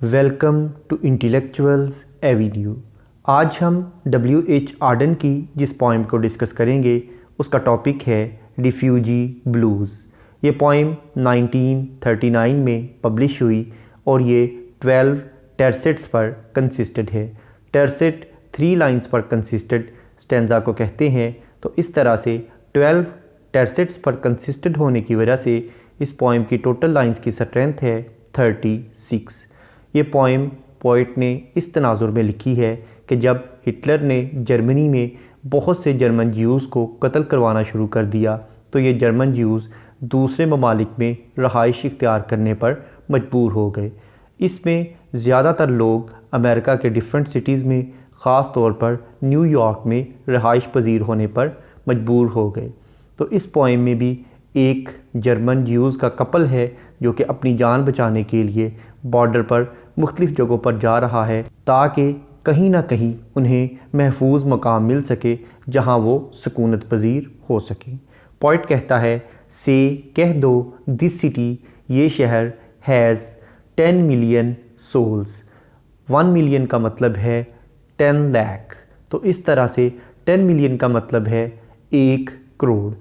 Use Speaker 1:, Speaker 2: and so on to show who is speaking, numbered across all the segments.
Speaker 1: Welcome to intellectuals Avenue. आज हम W.H. Ardern की जिस पोइम को डिस्कस करेंगे उसका टॉपिक है रिफ्यूजी ब्लूज़। ये पोइम 1939 में पब्लिश हुई और ये 12 टर्सेट्स पर कंसिस्टेड है। टर्सेट 3 लाइंस पर कंसिस्टेड स्टेंजा को कहते हैं। तो इस तरह से 12 टर्सेट्स पर कंसिस्टेड होने की वजह से इस पोइम की टोटल लाइंस की स्ट्रेंथ है 36। ये पोइम पोइट ने इस तनाजुर में लिखी है कि जब हिटलर ने जर्मनी में बहुत से जर्मन ज्यूज़ को कत्ल करवाना शुरू कर दिया तो ये जर्मन ज्यूज़ दूसरे ममालिक में रहाइश इख्तियार करने पर मजबूर हो गए। इसमें ज़्यादातर लोग अमेरिका के डिफरेंट सिटीज़ में, ख़ास तौर पर न्यूयॉर्क में रहाइश पजीर होने पर मजबूर हो गए। तो इस पोइम में भी एक जर्मन ज्यूज़ का कपल है जो कि अपनी जान बचाने के लिए बॉर्डर पर मुख्तलिफ़ जगहों पर जा रहा है ताकि कहीं ना कहीं उन्हें महफूज मकाम मिल सके जहां वो सुकूनत पजीर हो सकें। पॉइट कहता है, से कह दो दिस सिटी, ये शहर हैज़ 10 मिलियन सोल्स। 1 मिलियन का मतलब है 10 लाख। तो इस तरह से 10 मिलियन का मतलब है 1 करोड़।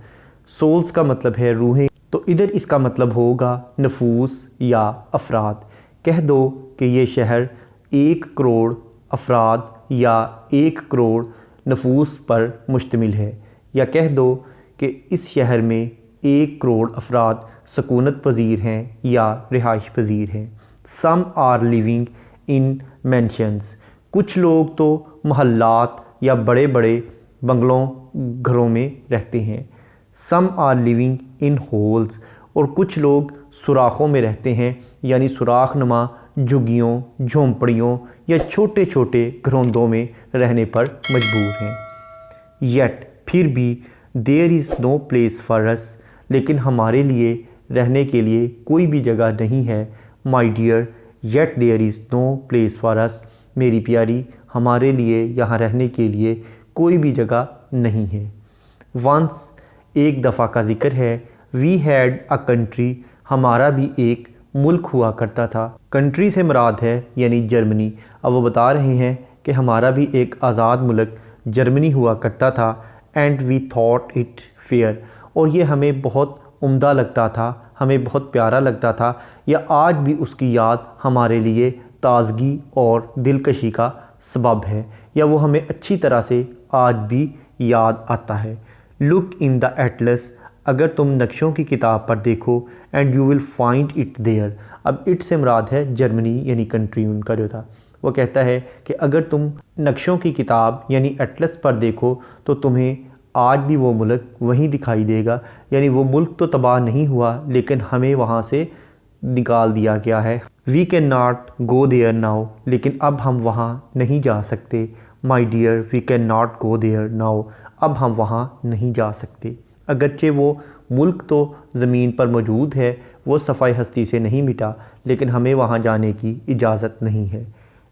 Speaker 1: सोल्स का मतलब है रूहें। तो इधर इसका मतलब होगा नफूस या अफराद। कह दो कि ये शहर 1 करोड़ अफराद या 1 करोड़ नफूस पर मुश्तमिल है, या कह दो कि इस शहर में 1 करोड़ अफराद सुकूनत पजीर हैं या रिहाइश पजीर हैं। Some are living in mansions. कुछ लोग तो महल्लात या बड़े बड़े बंगलों घरों में रहते हैं। Some are living in holes. और कुछ लोग सुराखों में रहते हैं, यानी सुराख नुमा झुग्गियों, झोंपड़ियों या छोटे छोटे घरोंदों में रहने पर मजबूर हैं। येट, फिर भी, there is no place for us, लेकिन हमारे लिए रहने के लिए कोई भी जगह नहीं है। My dear, yet there is no place for us, मेरी प्यारी, हमारे लिए यहाँ रहने के लिए कोई भी जगह नहीं है। वंस, एक दफ़ा का जिक्र है। वी हैड अ कंट्री, हमारा भी एक मुल्क हुआ करता था। कंट्री से मुराद है यानी जर्मनी। अब वो बता रहे हैं कि हमारा भी एक आज़ाद मुल्क जर्मनी हुआ करता था। And we thought it fair, और ये हमें बहुत उम्दा लगता था, हमें बहुत प्यारा लगता था, या आज भी उसकी याद हमारे लिए ताज़गी और दिलकशी का सबब है, या वो हमें अच्छी तरह से आज भी याद आता है। लुक इन द एटलस, अगर तुम नक्शों की किताब पर देखो, and you will find it there. अब इट से मुराद है जर्मनी यानी कंट्री उनका जो था। वो कहता है कि अगर तुम नक्शों की किताब यानी एटलस पर देखो तो तुम्हें आज भी वो मुल्क वहीं दिखाई देगा, यानी वो मुल्क तो तबाह नहीं हुआ लेकिन हमें वहाँ से निकाल दिया गया है। We can not go there now, लेकिन अब हम वहाँ नहीं जा सकते। My dear, we can not go there now, अब हम वहाँ नहीं जा सकते। अगरचे वो मुल्क तो ज़मीन पर मौजूद है, वो सफ़ाई हस्ती से नहीं मिटा, लेकिन हमें वहाँ जाने की इजाज़त नहीं है।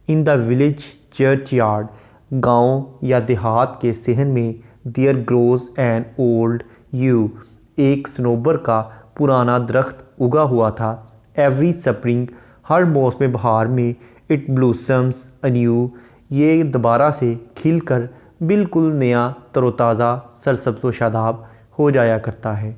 Speaker 1: In the village church yard, गाँव या देहात के सहन में, there grows an old yew, एक सनोबर का पुराना दरख्त उगा हुआ था। एवरी स्प्रिंग, हर मौसम बहार में, इट ब्लूसम्स अन्यू, ये दोबारा से खिलकर बिल्कुल नया तरोताज़ा सरसब्ज़ व शादाब हो जाया करता है।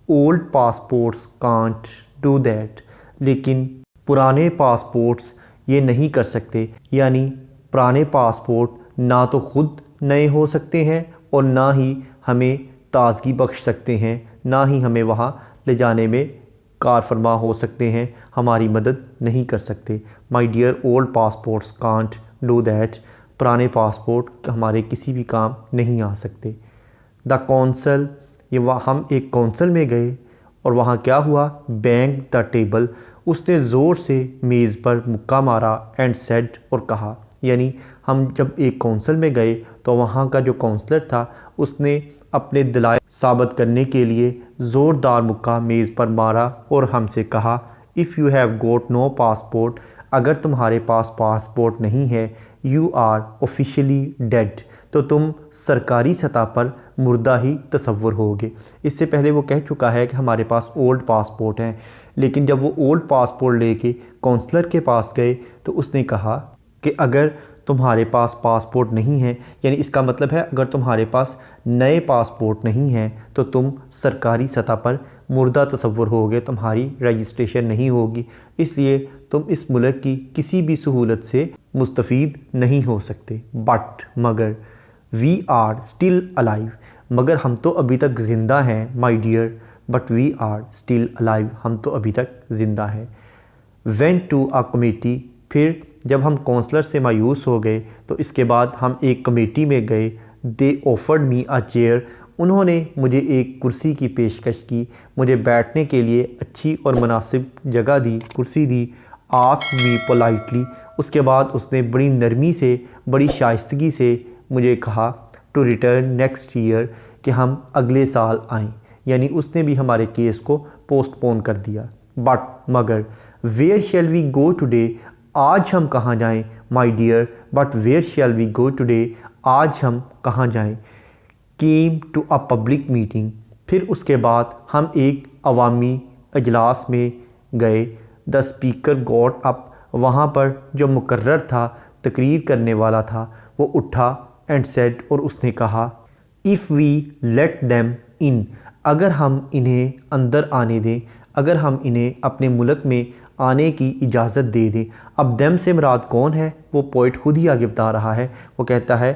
Speaker 1: Old passports can't do that, लेकिन पुराने पासपोर्ट्स ये नहीं कर सकते, यानी पुराने पासपोर्ट ना तो ख़ुद नए हो सकते हैं और ना ही हमें ताज़गी बख्श सकते हैं, ना ही हमें वहाँ ले जाने में कार फरमा हो सकते हैं, हमारी मदद नहीं कर सकते। My dear, old passports can't do that, पुराने पासपोर्ट हमारे किसी भी काम नहीं आ सकते। द कौंसल, ये हम एक कौंसल में गए और वहाँ क्या हुआ, बैंग द टेबल, उसने ज़ोर से मेज़ पर मुक्का मारा, एंड सेड, और कहा, यानी हम जब एक कौंसल में गए तो वहाँ का जो काउंसलर था उसने अपने दलाइल साबित करने के लिए ज़ोरदार मुक्का मेज़ पर मारा और हमसे कहा, if you have got no passport, अगर तुम्हारे पास पासपोर्ट नहीं है, यू आर ऑफिशियली डेड, तो तुम सरकारी सतह पर मुर्दा ही तसव्वुर होगे। इससे पहले वो कह चुका है कि हमारे पास ओल्ड पासपोर्ट हैं, लेकिन जब वो ओल्ड पासपोर्ट लेके काउंसलर के पास गए तो उसने कहा कि अगर तुम्हारे पास पासपोर्ट नहीं है, यानी इसका मतलब है अगर तुम्हारे पास नए पासपोर्ट नहीं हैं तो तुम सरकारी सतह पर मुर्दा तस्वुर होगे, तुम्हारी रजिस्ट्रेशन नहीं होगी, इसलिए तुम इस मुल्क की किसी भी सहूलत से मुस्तफ़ीद नहीं हो सकते। बट मगर वी आर स्टिल अलाइव, मगर हम तो अभी तक ज़िंदा हैं my dear, but we are still alive, हम तो अभी तक ज़िंदा हैं। वेंट टू अ कमेटी, फिर जब हम काउंसलर से मायूस हो गए तो इसके बाद हम एक कमेटी में गए। They offered me a chair, उन्होंने मुझे एक कुर्सी की पेशकश की, मुझे बैठने के लिए अच्छी और मुनासिब जगह दी, कुर्सी दी। आस्क्ड मी पोलाइटली, उसके बाद उसने बड़ी नरमी से, बड़ी शाइस्तगी से मुझे कहा टू रिटर्न नेक्स्ट ईयर, कि हम अगले साल आएँ, यानी उसने भी हमारे केस को पोस्टपोन कर दिया। बट मगर where shall we go today, आज हम कहाँ जाएं my dear, but where shall we go today, आज हम कहाँ जाएं। Came to a public meeting, फिर उसके बाद हम एक अवामी अजलास में गए। द स्पीकर गॉट अप, वहाँ पर जो मुकर्रर था, तकरीर करने वाला था, वो उठा एंड सेड, और उसने कहा if we let them in, अगर हम इन्हें अंदर आने दें, अगर हम इन्हें अपने मुल्क में आने की इजाज़त दे दें। अब देम से मुराद कौन है, वो पोइट खुद ही आगे बता रहा है। वो कहता है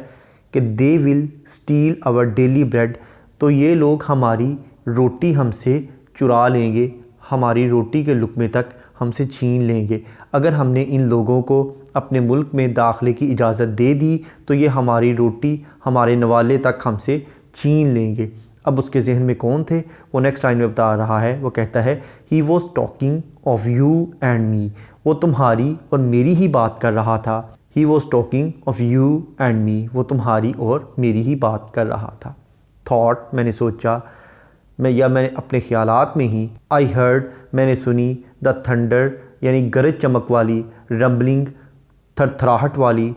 Speaker 1: कि they will steal our daily bread, तो ये लोग हमारी रोटी हमसे चुरा लेंगे, हमारी रोटी के लुक़मे तक हमसे छीन लेंगे। अगर हमने इन लोगों को अपने मुल्क में दाखिले की इजाज़त दे दी तो ये हमारी रोटी, हमारे नवाले तक हमसे छीन लेंगे। अब उसके जहन में कौन थे, वो नेक्स्ट लाइन में बता रहा है। वो कहता है he was talking of you and मी, वो तुम्हारी और मेरी ही बात कर रहा था। He was talking of you and मी, वो तुम्हारी और मेरी ही बात कर रहा था। थॉट, मैंने सोचा, मैंने अपने ख्यालात में ही। आई हर्ड, मैंने सुनी। द थंडर, यानी गरज चमक वाली। रंबलिंग, थरथराहट वाली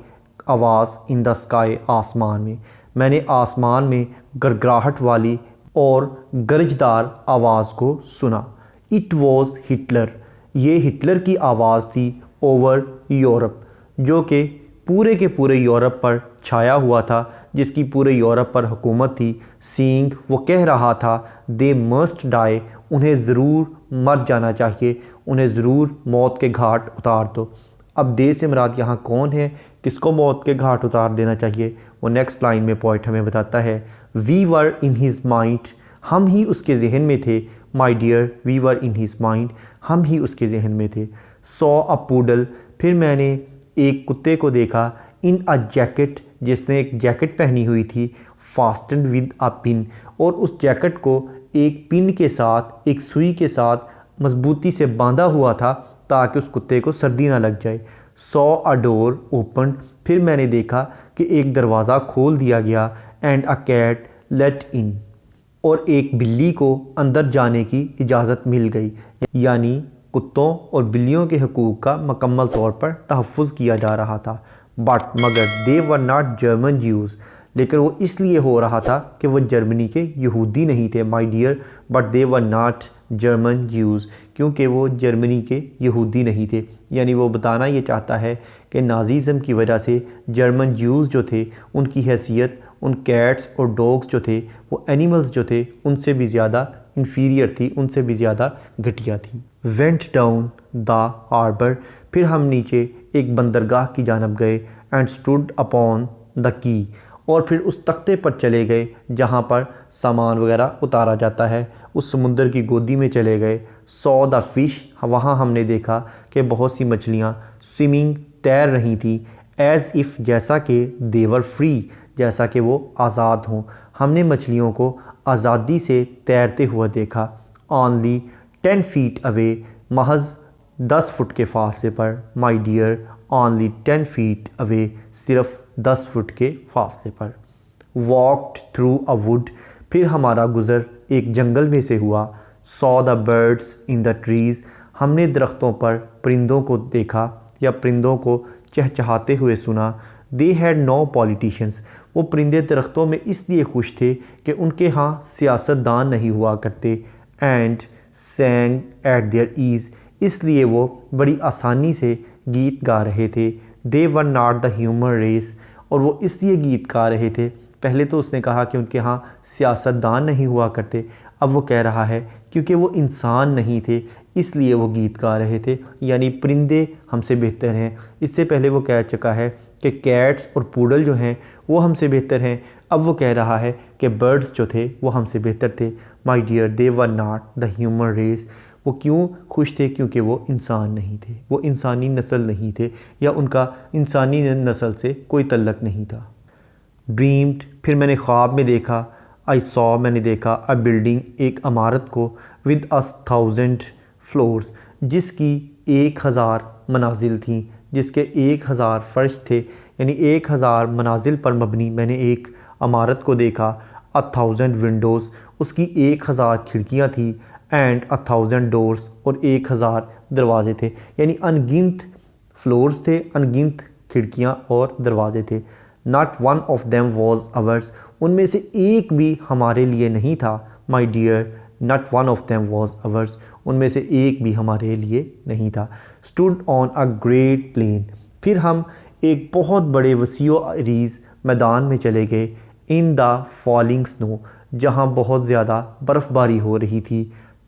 Speaker 1: आवाज़। इन द स्काई, आसमान में। मैंने आसमान में गरगराहट वाली और गरजदार आवाज़ को सुना। इट वॉज़ हिटलर, ये हिटलर की आवाज़ थी। ओवर यूरोप, जो कि पूरे के पूरे यूरोप पर छाया हुआ था, जिसकी पूरे यूरोप पर हुकूमत थी। सीइंग, वो कह रहा था दे मस्ट डाई, उन्हें ज़रूर मर जाना चाहिए, उन्हें ज़रूर मौत के घाट उतार दो। अब दे से मुराद यहाँ कौन है, किसको मौत के घाट उतार देना चाहिए, वो नेक्स्ट लाइन में पोइट हमें बताता है। We were in his mind, हम ही उसके जहन में थे। My dear, we were in his mind, हम ही उसके जहन में थे। सॉ अ पूडल, फिर मैंने एक कुत्ते को देखा। इन अ जैकेट, जिसने एक जैकेट पहनी हुई थी। फास्टन विद अ पिन, और उस जैकेट को एक पिन के साथ, एक सुई के साथ मजबूती से बांधा हुआ था ताकि उस कुत्ते को सर्दी ना लग जाए। सॉ अ डोर ओपन, फिर मैंने देखा कि एक दरवाज़ा खोल दिया गया। एंड अ कैट लेट इन, और एक बिल्ली को अंदर जाने की इजाज़त मिल गई, यानी कुत्तों और बिल्लियों के हकूक़ का मुकम्मल तौर पर तहफ़्फ़ुज़ किया जा रहा था। बट मगर दे वर नॉट जर्मन ज्यूज़, लेकिन वो इसलिए हो रहा था कि वो जर्मनी के यहूदी नहीं थे my dear, but they were not German Jews, क्योंकि वो जर्मनी के यहूदी नहीं थे। यानी वो बताना ये चाहता है कि नाज़िज़म की वजह से जर्मन ज्यूज़ जो थे उनकी हैसियत उन कैट्स और डॉग्स जो थे, वो एनिमल्स जो थे, उनसे भी ज़्यादा इन्फीरियर थी, उनसे भी ज़्यादा घटिया थी। वेंट डाउन द हार्बर, फिर हम नीचे एक बंदरगाह की जानब गए। And stood upon the key, और फिर उस तख्ते पर चले गए जहाँ पर सामान वगैरह उतारा जाता है। उस समुंदर की गोदी में चले गए। सॉ द फिश, वहाँ हमने देखा कि बहुत सी मछलियाँ स्विमिंग, तैर रही थी। एज़ इफ़, जैसा कि देवर फ्री, जैसा कि वो आज़ाद हों। हमने मछलियों को आज़ादी से तैरते हुए देखा। ऑनली 10 फीट अवे, महज 10 फुट के फासले पर। My dear, only 10 feet away, सिर्फ 10 फुट के फासले पर। वॉकड थ्रू अ वुड, फिर हमारा गुज़र एक जंगल में से हुआ। Saw the birds in the trees, हमने दरख्तों पर परिंदों को देखा या परिंदों को चहचहाते हुए सुना। दे हैड नो पॉलिटिशियंस, वो परिंदे दरख्तों में इसलिए खुश थे कि उनके यहाँ सियासतदान नहीं हुआ करते। And sang at their ease, इसलिए वो बड़ी आसानी से गीत गा रहे थे। They were not the human race, और वो इसलिए गीत गा रहे थे। पहले तो उसने कहा कि उनके यहाँ सियासतदान नहीं हुआ करते, अब वो कह रहा है क्योंकि वो इंसान नहीं थे इसलिए वो गीत गा रहे थे, यानी परिंदे हमसे बेहतर हैं। इससे पहले वो कह चुका है कि कैट्स और पूडल जो हैं वो हमसे बेहतर हैं। अब वो कह रहा है कि बर्ड्स जो थे वो हमसे बेहतर थे। My dear, they were not the human race. वो क्यों खुश थे? क्योंकि वो इंसान नहीं थे, वो इंसानी नस्ल नहीं थे, या उनका इंसानी नस्ल से कोई तल्लक नहीं था। ड्रीम्ड, फिर मैंने ख्वाब में देखा। आई सॉ, मैंने देखा। अ बिल्डिंग, एक इमारत को। विद 1000 फ्लोर्स, जिसकी 1000 मनाजिल थीं, जिसके 1000 फ़र्श थे, यानी 1000 मनाजिल पर मबनी मैंने एक इमारत को देखा। 1000 विंडोज़, उसकी 1000 खिड़कियाँ थी। एंड 1000 डोर्स, और 1000 दरवाजे थे, यानी अनगिनत फ्लोर्स थे, अनगिनत खिड़कियाँ और दरवाजे थे। Not one of them was ours, उनमें से एक भी हमारे लिए नहीं था। My dear, not one of them was ours, उनमें से एक भी हमारे लिए नहीं था। Stood on a great plain, फिर हम एक बहुत बड़े वसीओ अरीज़ मैदान में चले गए। इन द फॉलिंग स्नो, जहाँ बहुत ज़्यादा बर्फ़बारी हो रही थी।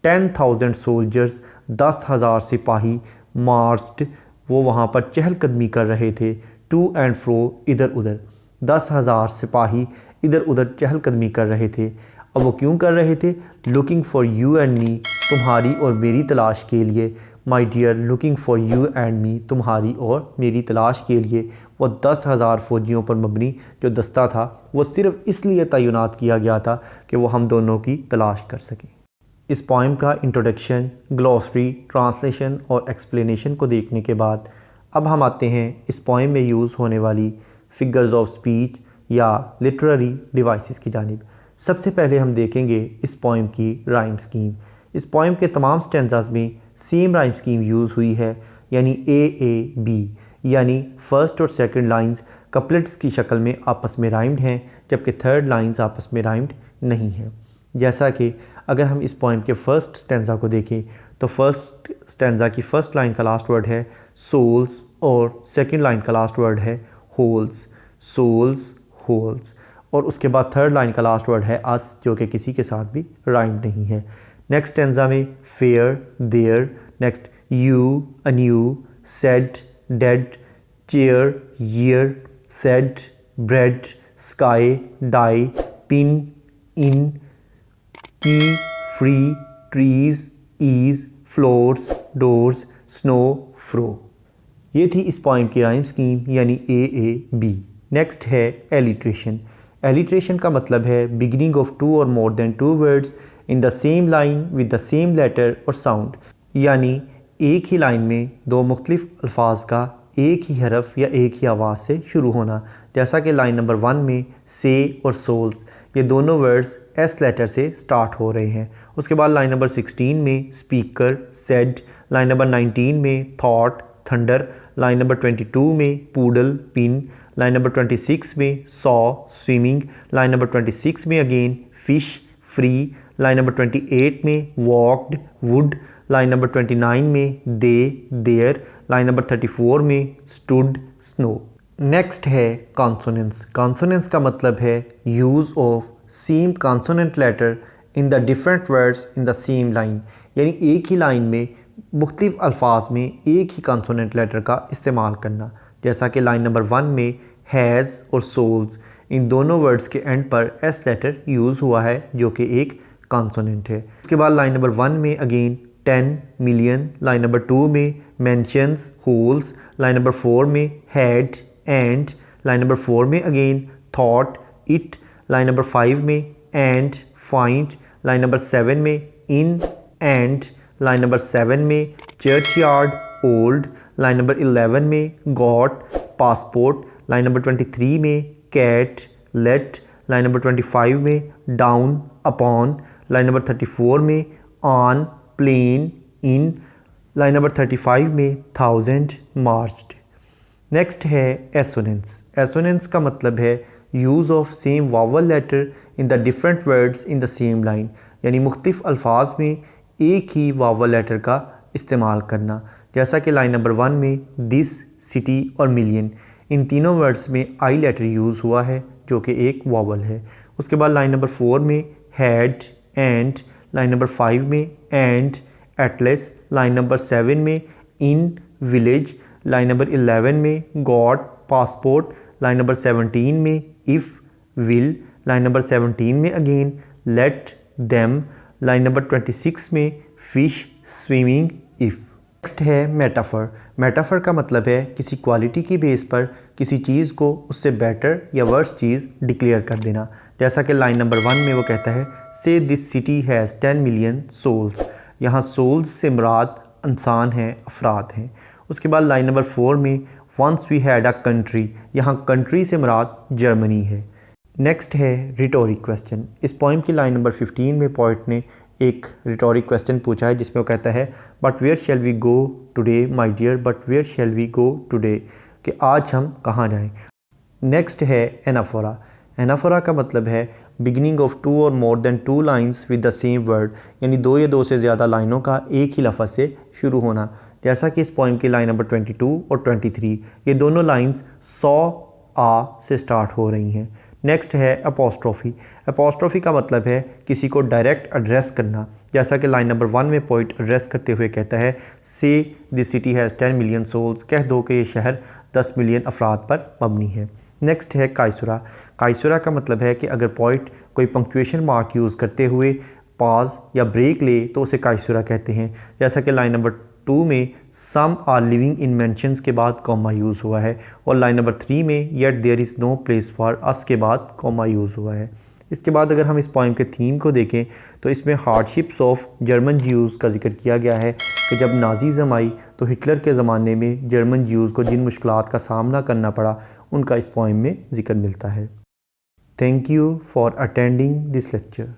Speaker 1: 10,000 सोल्जर्स, 10,000 सिपाही। मार्च्ड, वो वहाँ पर चहलकदमी कर रहे थे। टू एंड फ्रो, इधर उधर। 10,000 सिपाही इधर उधर चहलकदमी कर रहे थे। अब वो क्यों कर रहे थे? Looking for you and me, तुम्हारी और मेरी तलाश के लिए। My dear, looking for you and me, तुम्हारी और मेरी तलाश के लिए। वो 10,000 फ़ौजियों पर मबनी जो दस्ता था वो सिर्फ़ इसलिए तैनात किया गया था कि वो हम दोनों की तलाश कर सकें। इस पोइम का इंट्रोडक्शन, ग्लॉसरी, ट्रांसलेशन और एक्सप्लेनेशन को देखने के बाद अब हम आते हैं इस पोइम में यूज़ होने वाली फिगर्स ऑफ स्पीच या लिटरेरी डिवाइसेस की जानिब। सबसे पहले हम देखेंगे इस पोइम की राइम स्कीम। इस पोइम के तमाम स्टैंजास में सेम राइम स्कीम यूज़ हुई है, यानी ए बी, यानी फ़र्स्ट और सेकंड लाइंस कपलेट्स की शक्ल में आपस में राइम्ड हैं, जबकि थर्ड लाइंस आपस में राइम्ड नहीं हैं। जैसा कि अगर हम इस पोइम के फर्स्ट स्टैंजा को देखें तो फर्स्ट स्टैंजा की फ़र्स्ट लाइन का लास्ट वर्ड है सोल्स, और सेकंड लाइन का लास्ट वर्ड है होल्स। सोल्स, होल्स, और उसके बाद थर्ड लाइन का लास्ट वर्ड है अस, जो कि किसी के साथ भी राइम्ड नहीं है। नेक्स्ट स्टैंजा में fair, there, next you, anew, said, dead, chair, year, said, bread, sky, die, pin, in, key, free, trees, ease, floors, doors, snow, fro. ये थी इस पोइम की राइम स्कीम, यानी ए बी। नेक्स्ट है alliteration. Alliteration का मतलब है beginning of two और more than two words in the same line with the same letter और साउंड, यानी एक ही लाइन में दो मुख्तलिफ अल्फाज का एक ही हरफ या एक ही आवाज़ से शुरू होना। जैसा कि लाइन नंबर 1 में से और सोल्स, ये दोनों वर्ड्स एस लेटर से स्टार्ट हो रहे हैं। उसके बाद लाइन नंबर 16 में स्पीकर, सेड, लाइन नंबर 19 में थॉट, थंडर, लाइन नंबर 22 में पूडल, पिन, लाइन नंबर 26 में सॉ, स्विमिंग, लाइन नंबर 26 में again fish, free, line number 28 में वॉक्ड, वुड, लाइन नंबर 29 में दे, देयर, लाइन नंबर 34 में स्टूड, स्नो। नेक्स्ट है consonants. Consonants का मतलब है use of same consonant letter in the different words in the same line, यानी एक ही लाइन में मुख्तलिफ अल्फाज में एक ही कॉन्सोनेंट लेटर का इस्तेमाल करना। जैसा कि लाइन नंबर 1 में हैज़ और सोल्स, इन दोनों वर्ड्स के एंड पर एस लेटर यूज़ हुआ है जो कि एक कॉन्सोनेंट है। उसके बाद लाइन नंबर 1 में अगेन 10 मिलियन, लाइन नंबर 2 में मेंशंस, होल्स, लाइन नंबर 4 में हैड, एंड, लाइन नंबर 4 में again thought, it, line number 5 में एंड, फाइंड, लाइन नंबर 7 में इन, एंड, लाइन नंबर 7 में चर्चयार्ड, ओल्ड, लाइन नंबर 11 में गॉट, पासपोर्ट, लाइन नंबर 23 में cat, late, line number 25 में down, upon, line number 34 में on, plain, in, line number 35 में 1000, marched. Next है assonance. Assonance का मतलब है use of same vowel letter in the different words in the same line, यानी मुख्तलिफ अल्फाज में एक ही वावल लेटर का इस्तेमाल करना, जैसा कि लाइन नंबर 1 में दिस, सिटी और मिलियन, इन तीनों वर्ड्स में आई लेटर यूज़ हुआ है जो कि एक वावल है। उसके बाद लाइन नंबर 4 में हैड, एंड, लाइन नंबर 5 में एंड, एटलस, लाइन नंबर 7 में इन, विलेज, लाइन नंबर 11 में गॉड, पासपोर्ट, लाइन नंबर 17 में इफ़, विल, लाइन नंबर 17 में again let, them, line number 26 में फिश, स्विमिंग, इफ़। नेक्स्ट है मेटाफर। मेटाफर का मतलब है किसी क्वालिटी की बेस पर किसी चीज़ को उससे बेटर या वर्स चीज़ डिक्लेयर कर देना, जैसा कि लाइन नंबर 1 में वो कहता है say this city has 10 million souls. यहाँ सोल्स से मुराद इंसान हैं, अफराद हैं। उसके बाद लाइन नंबर 4 में once we had a country, यहाँ कंट्री से मुराद जर्मनी है। नेक्स्ट है रिटोरिक क्वेश्चन। इस पोइम की लाइन नंबर 15 में पोइट ने एक रिटोरिक क्वेश्चन पूछा है जिसमें वो कहता है but where shall we go today my dear, but where shall we go today, कि आज हम कहाँ जाएं। नेक्स्ट है एनाफोरा। एनाफोरा का मतलब है बिगिनिंग ऑफ 2 और more then 2 lines with the same word, यानी 2 या 2 से ज़्यादा लाइनों का एक ही लफ्ज़ से शुरू होना, जैसा कि इस पोइम की लाइन नंबर 22 और 23, ये दोनों लाइन्स 100 आ से स्टार्ट हो रही हैं। नेक्स्ट है अपोस्ट्रोफी। अपोस्ट्रोफी का मतलब है किसी को डायरेक्ट एड्रेस करना, जैसा कि लाइन नंबर 1 में पोइट एड्रेस करते हुए कहता है say this city has 10 million souls, कह दो कि ये शहर 10 मिलियन अफराद पर मबनी है। नेक्स्ट है काइसुरा। काइसुरा का मतलब है कि अगर पोइट कोई पंक्चुएशन मार्क यूज़ करते हुए पॉज या ब्रेक ले तो उसे काइसुरा कहते हैं, जैसा कि लाइन नंबर 2 में some are living in mansions के बाद कॉमा यूज़ हुआ है, और लाइन नंबर 3 में yet there is no place for us के बाद कॉमा यूज़ हुआ है। इसके बाद अगर हम इस पोइम के थीम को देखें तो इसमें हार्डशिप्स ऑफ जर्मन ज्यूज़ का जिक्र किया गया है कि जब नाज़ीज़म आई तो हिटलर के ज़माने में जर्मन ज्यूज़ को जिन मुश्किलात का सामना करना पड़ा उनका इस पोइम में जिक्र मिलता है। Thank you for attending this lecture.